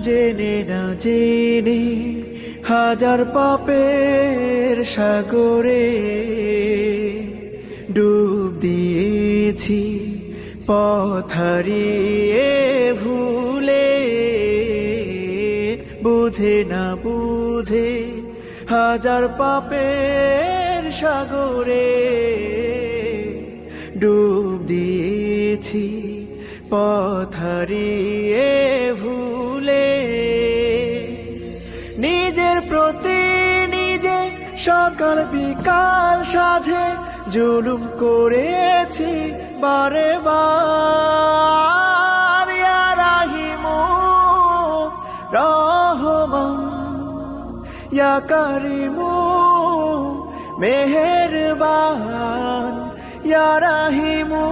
জেনে না জেনে হাজার পাপের সাগরে ডুব দিয়েছি, পথ হারিয়ে ভুলে। বুঝে না বুঝে হাজার পাপের সাগরে ডুব দিয়েছি, পথ হারিয়ে ভুলে। নিজের প্রতি নিজে সকাল বিকাল সাঝে জুলুম করেছি বারে বার। ইয়া রাহিমু রহমান, ইয়া কারিমু মেহেরবান, ইয়া রাহিমু